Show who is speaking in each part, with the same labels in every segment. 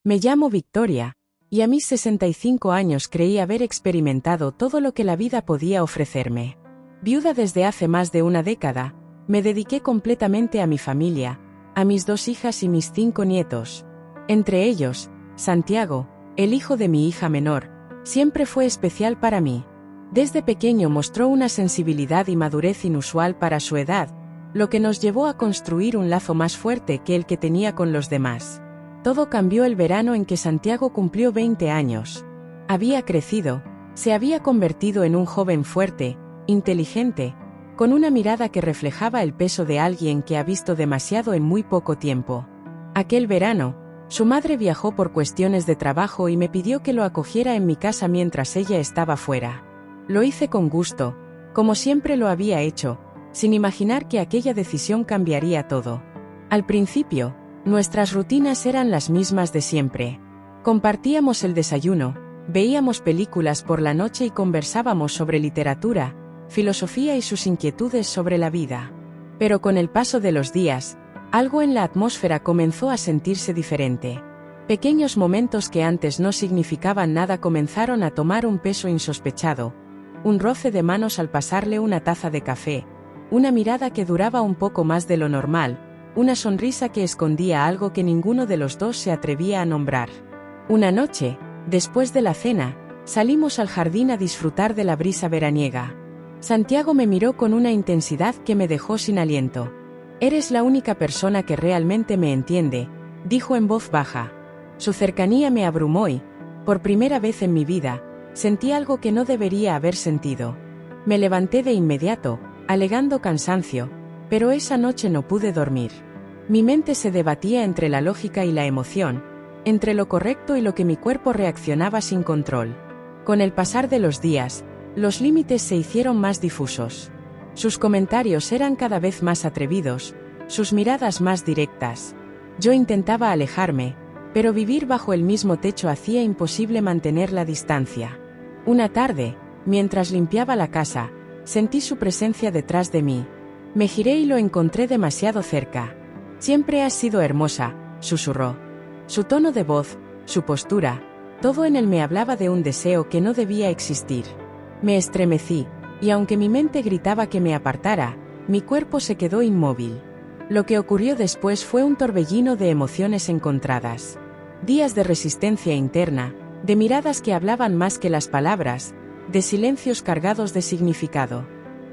Speaker 1: Me llamo Victoria, y a mis 65 años creí haber experimentado todo lo que la vida podía ofrecerme. Viuda desde hace más de una década, me dediqué completamente a mi familia, a mis 2 hijas y mis 5 nietos. Entre ellos, Santiago, el hijo de mi hija menor, siempre fue especial para mí. Desde pequeño mostró una sensibilidad y madurez inusual para su edad, lo que nos llevó a construir un lazo más fuerte que el que tenía con los demás. Todo cambió el verano en que Santiago cumplió 20 años. Había crecido, se había convertido en un joven fuerte, inteligente, con una mirada que reflejaba el peso de alguien que ha visto demasiado en muy poco tiempo. Aquel verano, su madre viajó por cuestiones de trabajo y me pidió que lo acogiera en mi casa mientras ella estaba fuera. Lo hice con gusto, como siempre lo había hecho, sin imaginar que aquella decisión cambiaría todo. Al principio, nuestras rutinas eran las mismas de siempre. Compartíamos el desayuno, veíamos películas por la noche y conversábamos sobre literatura, filosofía y sus inquietudes sobre la vida. Pero con el paso de los días, algo en la atmósfera comenzó a sentirse diferente. Pequeños momentos que antes no significaban nada comenzaron a tomar un peso insospechado. Un roce de manos al pasarle una taza de café, una mirada que duraba un poco más de lo normal, una sonrisa que escondía algo que ninguno de los dos se atrevía a nombrar. Una noche, después de la cena, salimos al jardín a disfrutar de la brisa veraniega. Santiago me miró con una intensidad que me dejó sin aliento. «Eres la única persona que realmente me entiende», dijo en voz baja. Su cercanía me abrumó y, por primera vez en mi vida, sentí algo que no debería haber sentido. Me levanté de inmediato, alegando cansancio, pero esa noche no pude dormir. Mi mente se debatía entre la lógica y la emoción, entre lo correcto y lo que mi cuerpo reaccionaba sin control. Con el pasar de los días, los límites se hicieron más difusos. Sus comentarios eran cada vez más atrevidos, sus miradas más directas. Yo intentaba alejarme, pero vivir bajo el mismo techo hacía imposible mantener la distancia. Una tarde, mientras limpiaba la casa, sentí su presencia detrás de mí. Me giré y lo encontré demasiado cerca. «Siempre has sido hermosa», susurró. Su tono de voz, su postura, todo en él me hablaba de un deseo que no debía existir. Me estremecí, y aunque mi mente gritaba que me apartara, mi cuerpo se quedó inmóvil. Lo que ocurrió después fue un torbellino de emociones encontradas. Días de resistencia interna, de miradas que hablaban más que las palabras, de silencios cargados de significado.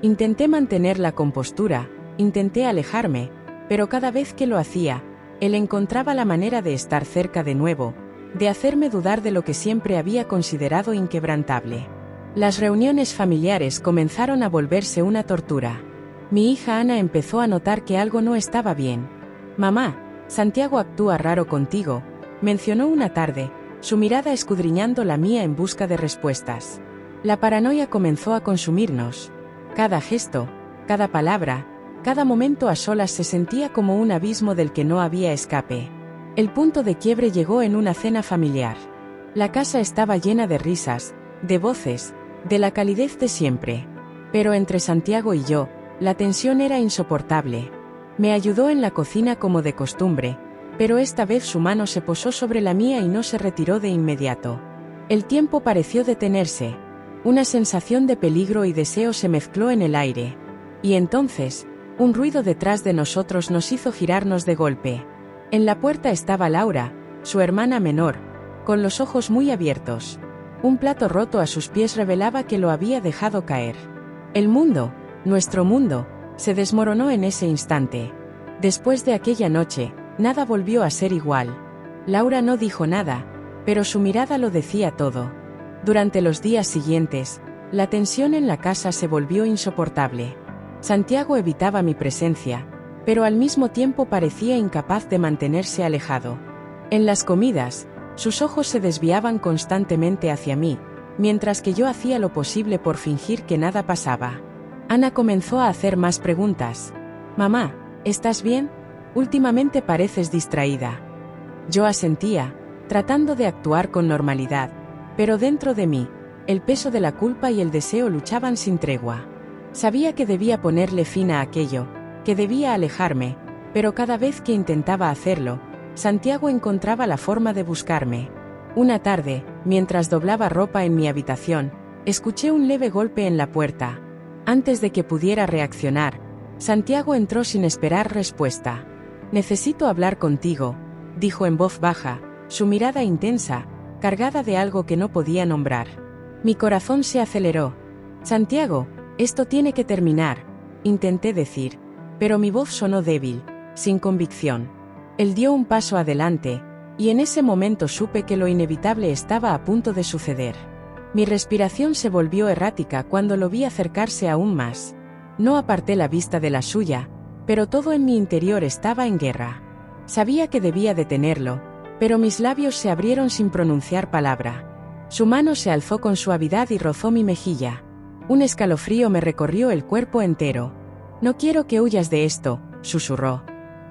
Speaker 1: Intenté mantener la compostura, intenté alejarme, pero cada vez que lo hacía, él encontraba la manera de estar cerca de nuevo, de hacerme dudar de lo que siempre había considerado inquebrantable. Las reuniones familiares comenzaron a volverse una tortura. Mi hija Ana empezó a notar que algo no estaba bien. «Mamá, Santiago actúa raro contigo», mencionó una tarde, su mirada escudriñando la mía en busca de respuestas. La paranoia comenzó a consumirnos. Cada gesto, cada palabra, cada momento a solas se sentía como un abismo del que no había escape. El punto de quiebre llegó en una cena familiar. La casa estaba llena de risas, de voces, de la calidez de siempre. Pero entre Santiago y yo, la tensión era insoportable. Me ayudó en la cocina como de costumbre, pero esta vez su mano se posó sobre la mía y no se retiró de inmediato. El tiempo pareció detenerse. Una sensación de peligro y deseo se mezcló en el aire. Y entonces, un ruido detrás de nosotros nos hizo girarnos de golpe. En la puerta estaba Laura, su hermana menor, con los ojos muy abiertos. Un plato roto a sus pies revelaba que lo había dejado caer. El mundo, nuestro mundo, se desmoronó en ese instante. Después de aquella noche, nada volvió a ser igual. Laura no dijo nada, pero su mirada lo decía todo. Durante los días siguientes, la tensión en la casa se volvió insoportable. Santiago evitaba mi presencia, pero al mismo tiempo parecía incapaz de mantenerse alejado. En las comidas, sus ojos se desviaban constantemente hacia mí, mientras que yo hacía lo posible por fingir que nada pasaba. Ana comenzó a hacer más preguntas. «Mamá, ¿estás bien? Últimamente pareces distraída». Yo asentía, tratando de actuar con normalidad, pero dentro de mí, el peso de la culpa y el deseo luchaban sin tregua. Sabía que debía ponerle fin a aquello, que debía alejarme, pero cada vez que intentaba hacerlo, Santiago encontraba la forma de buscarme. Una tarde, mientras doblaba ropa en mi habitación, escuché un leve golpe en la puerta. Antes de que pudiera reaccionar, Santiago entró sin esperar respuesta. «Necesito hablar contigo», dijo en voz baja, su mirada intensa, cargada de algo que no podía nombrar. Mi corazón se aceleró. «Santiago, esto tiene que terminar», intenté decir, pero mi voz sonó débil, sin convicción. Él dio un paso adelante, y en ese momento supe que lo inevitable estaba a punto de suceder. Mi respiración se volvió errática cuando lo vi acercarse aún más. No aparté la vista de la suya, pero todo en mi interior estaba en guerra. Sabía que debía detenerlo, pero mis labios se abrieron sin pronunciar palabra. Su mano se alzó con suavidad y rozó mi mejilla. Un escalofrío me recorrió el cuerpo entero. «No quiero que huyas de esto», susurró.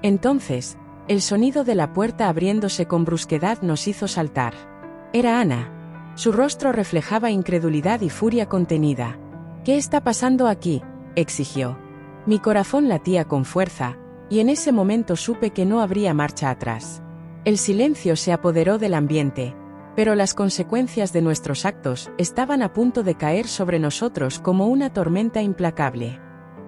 Speaker 1: Entonces, el sonido de la puerta abriéndose con brusquedad nos hizo saltar. Era Ana. Su rostro reflejaba incredulidad y furia contenida. «¿Qué está pasando aquí?», exigió. Mi corazón latía con fuerza, y en ese momento supe que no habría marcha atrás. El silencio se apoderó del ambiente, pero las consecuencias de nuestros actos estaban a punto de caer sobre nosotros como una tormenta implacable.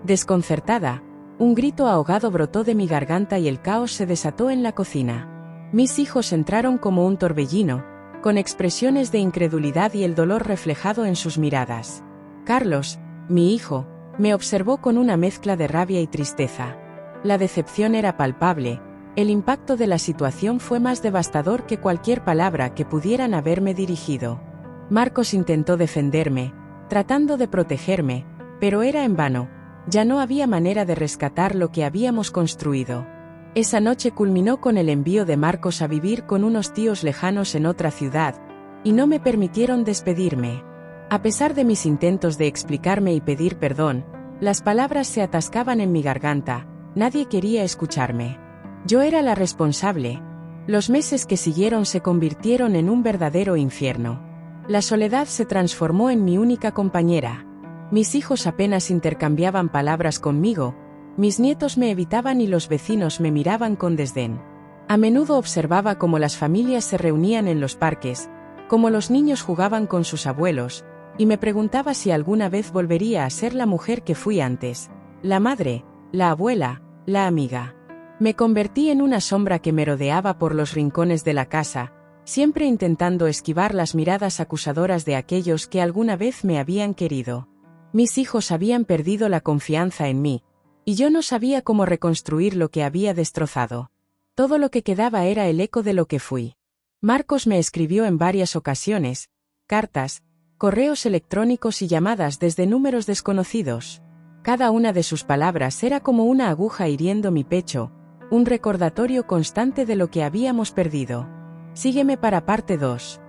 Speaker 1: Desconcertada, un grito ahogado brotó de mi garganta y el caos se desató en la cocina. Mis hijos entraron como un torbellino, con expresiones de incredulidad y el dolor reflejado en sus miradas. Carlos, mi hijo, me observó con una mezcla de rabia y tristeza. La decepción era palpable, el impacto de la situación fue más devastador que cualquier palabra que pudieran haberme dirigido. Marcos intentó defenderme, tratando de protegerme, pero era en vano. Ya no había manera de rescatar lo que habíamos construido. Esa noche culminó con el envío de Marcos a vivir con unos tíos lejanos en otra ciudad, y no me permitieron despedirme. A pesar de mis intentos de explicarme y pedir perdón, las palabras se atascaban en mi garganta, nadie quería escucharme. Yo era la responsable. Los meses que siguieron se convirtieron en un verdadero infierno. La soledad se transformó en mi única compañera. Mis hijos apenas intercambiaban palabras conmigo, mis nietos me evitaban y los vecinos me miraban con desdén. A menudo observaba cómo las familias se reunían en los parques, cómo los niños jugaban con sus abuelos, y me preguntaba si alguna vez volvería a ser la mujer que fui antes, la madre, la abuela, la amiga. Me convertí en una sombra que merodeaba por los rincones de la casa, siempre intentando esquivar las miradas acusadoras de aquellos que alguna vez me habían querido. Mis hijos habían perdido la confianza en mí, y yo no sabía cómo reconstruir lo que había destrozado. Todo lo que quedaba era el eco de lo que fui. Marcos me escribió en varias ocasiones, cartas, correos electrónicos y llamadas desde números desconocidos. Cada una de sus palabras era como una aguja hiriendo mi pecho, un recordatorio constante de lo que habíamos perdido. Sígueme para parte 2.